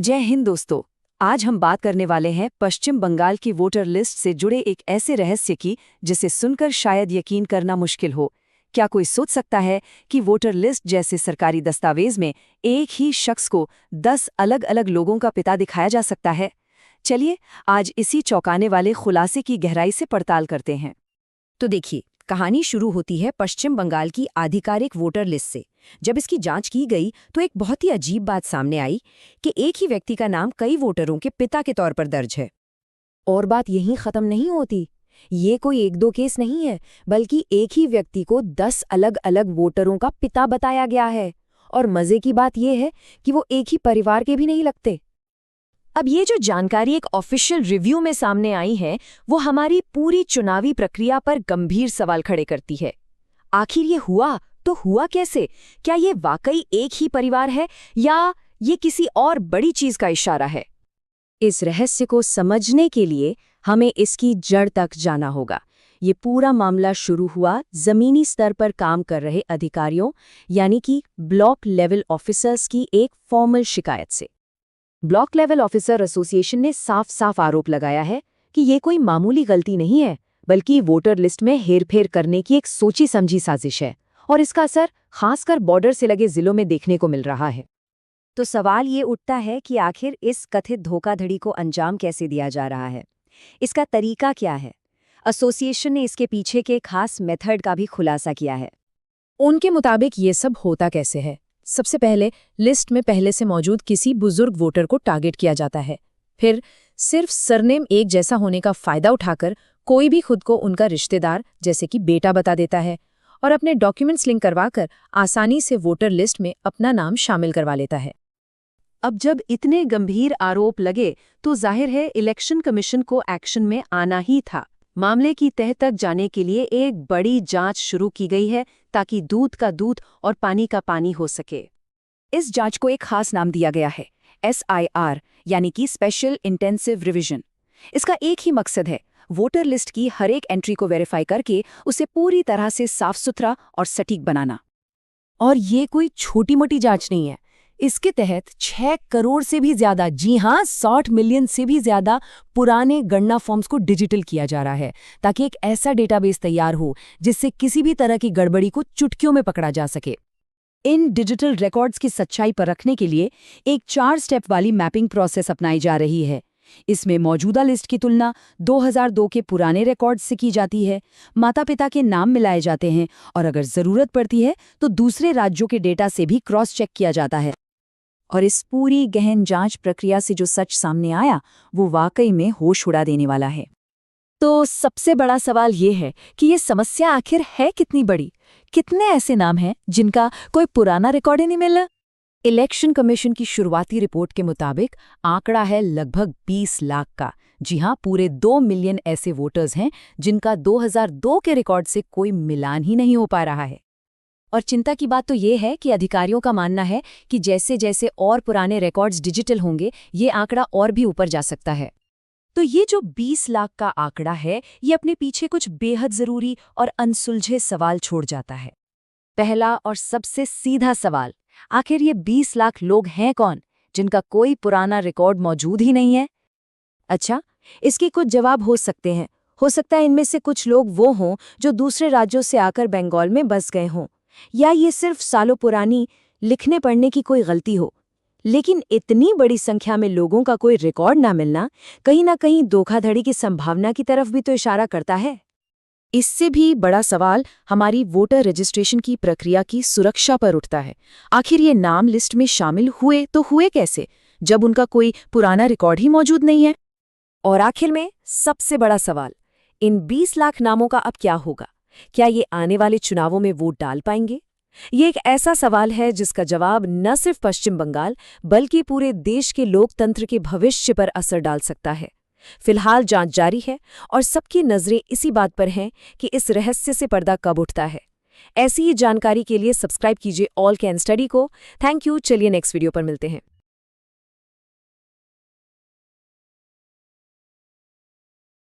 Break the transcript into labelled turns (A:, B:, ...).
A: जय हिंद दोस्तों। आज हम बात करने वाले हैं पश्चिम बंगाल की वोटर लिस्ट से जुड़े एक ऐसे रहस्य की जिसे सुनकर शायद यकीन करना मुश्किल हो। क्या कोई सोच सकता है कि वोटर लिस्ट जैसे सरकारी दस्तावेज में एक ही शख्स को 10 अलग-अलग लोगों का पिता दिखाया जा सकता है? चलिए आज इसी चौंकाने वाले खुलासे की गहराई से पड़ताल करते हैं।
B: तो देखिए, कहानी शुरू होती है पश्चिम बंगाल की आधिकारिक वोटर लिस्ट से। जब इसकी जांच की गई तो एक बहुत ही अजीब बात सामने आई कि एक ही व्यक्ति का नाम कई वोटरों के पिता के तौर पर दर्ज है। और बात यहीं खत्म नहीं होती। ये कोई एक दो केस नहीं है, बल्कि एक ही व्यक्ति को 10 अलग अलग वोटरों का पिता बताया गया है। और मजे की बात यह है कि वो एक ही परिवार के भी नहीं लगते। अब ये जो जानकारी एक ऑफिशियल रिव्यू में सामने आई है, वो हमारी पूरी चुनावी प्रक्रिया पर गंभीर सवाल खड़े करती है। आखिर ये हुआ तो हुआ कैसे? क्या ये वाकई एक ही परिवार है या ये किसी और बड़ी चीज का इशारा है?
A: इस रहस्य को समझने के लिए हमें इसकी जड़ तक जाना होगा। ये पूरा मामला शुरू हुआ जमीनी स्तर पर काम कर रहे अधिकारियों यानी कि ब्लॉक लेवल ऑफिसर्स की एक फॉर्मल शिकायत से। ब्लॉक लेवल ऑफिसर एसोसिएशन ने साफ-साफ आरोप लगाया है कि ये कोई मामूली गलती नहीं है, बल्कि वोटर लिस्ट में हेरफेर करने की एक सोची समझी साजिश है और इसका असर खासकर बॉर्डर से लगे जिलों में देखने को मिल रहा है। तो सवाल ये उठता है कि आखिर इस कथित धोखाधड़ी को अंजाम कैसे दिया जा रहा है? इसका तरीका क्या है? एसोसिएशन ने इसके पीछे के खास मेथड का भी खुलासा किया है।
B: उनके मुताबिक ये सब होता कैसे है? सबसे पहले लिस्ट में पहले से मौजूद किसी बुजुर्ग वोटर को टारगेट किया जाता है। फिर सिर्फ सरनेम एक जैसा होने का फायदा उठाकर कोई भी खुद को उनका रिश्तेदार जैसे कि बेटा बता देता है और अपने डॉक्यूमेंट्स लिंक करवाकर आसानी से वोटर लिस्ट में अपना नाम शामिल करवा लेता है।
A: अब जब इतने गंभीर आरोप लगे तो जाहिर है इलेक्शन कमीशन को एक्शन में आना ही था। मामले की तह तक जाने के लिए एक बड़ी जांच शुरू की गई है ताकि दूध का दूध और पानी का पानी हो सके। इस जांच को एक खास नाम दिया गया है, SIR यानी कि स्पेशल इंटेंसिव रिवीजन। इसका एक ही मकसद है, वोटर लिस्ट की हर एक एंट्री को वेरीफाई करके उसे पूरी तरह से साफ सुथरा और सटीक बनाना। और ये कोई छोटी मोटी जांच नहीं है। इसके तहत 6 करोड़ से भी ज्यादा, जी हां 60 मिलियन से भी ज्यादा पुराने गणना फॉर्म्स को डिजिटल किया जा रहा है ताकि एक ऐसा डेटाबेस तैयार हो जिससे किसी भी तरह की गड़बड़ी को चुटकियों में पकड़ा जा सके। इन डिजिटल रिकॉर्ड्स की सच्चाई पर रखने के लिए एक 4 स्टेप वाली मैपिंग प्रोसेस अपनाई जा रही है। इसमें मौजूदा लिस्ट की तुलना 2002 के पुराने रिकॉर्ड्स से की जाती है, माता पिता के नाम मिलाए जाते हैं और अगर जरूरत पड़ती है तो दूसरे राज्यों के डेटा से भी क्रॉस चेक किया जाता है। और इस पूरी गहन जांच प्रक्रिया से जो सच सामने आया वो वाकई में होश उड़ा देने वाला है। तो सबसे बड़ा सवाल ये है कि ये समस्या आखिर है कितनी बड़ी? कितने ऐसे नाम हैं जिनका कोई पुराना रिकॉर्ड ही नहीं मिला? इलेक्शन कमीशन की शुरुआती रिपोर्ट के मुताबिक आंकड़ा है लगभग 20 लाख का। जी हां, पूरे 2 मिलियन ऐसे वोटर्स हैं जिनका 2002 के रिकॉर्ड से कोई मिलान ही नहीं हो पा रहा है। और चिंता की बात तो ये है कि अधिकारियों का मानना है कि जैसे जैसे और पुराने रिकॉर्ड्स डिजिटल होंगे ये आंकड़ा और भी ऊपर जा सकता है। तो ये जो 20 लाख का आंकड़ा है ये अपने पीछे कुछ बेहद जरूरी और अनसुलझे सवाल छोड़ जाता है। पहला और सबसे सीधा सवाल, आखिर ये 20 लाख लोग हैं कौन जिनका कोई पुराना रिकॉर्ड मौजूद ही नहीं है? अच्छा, इसके कुछ जवाब हो सकते हैं। हो सकता है इनमें से कुछ लोग वो हों जो दूसरे राज्यों से आकर बंगाल में बस गए हों, या ये सिर्फ सालों पुरानी लिखने पढ़ने की कोई गलती हो। लेकिन इतनी बड़ी संख्या में लोगों का कोई रिकॉर्ड ना मिलना कहीं ना कहीं धोखाधड़ी की संभावना की तरफ भी तो इशारा करता है। इससे भी बड़ा सवाल हमारी वोटर रजिस्ट्रेशन की प्रक्रिया की सुरक्षा पर उठता है। आखिर ये नाम लिस्ट में शामिल हुए तो हुए कैसे जब उनका कोई पुराना रिकॉर्ड ही मौजूद नहीं है? और आखिर में सबसे बड़ा सवाल, इन 20 लाख नामों का अब क्या होगा? क्या ये आने वाले चुनावों में वोट डाल पाएंगे? ये एक ऐसा सवाल है जिसका जवाब न सिर्फ पश्चिम बंगाल बल्कि पूरे देश के लोकतंत्र के भविष्य पर असर डाल सकता है। फिलहाल जांच जारी है और सबकी नजरें इसी बात पर हैं कि इस रहस्य से पर्दा कब उठता है। ऐसी ही जानकारी के लिए सब्सक्राइब कीजिए ऑल कैन स्टडी को। Thank you. चलिए नेक्स्ट वीडियो पर मिलते हैं।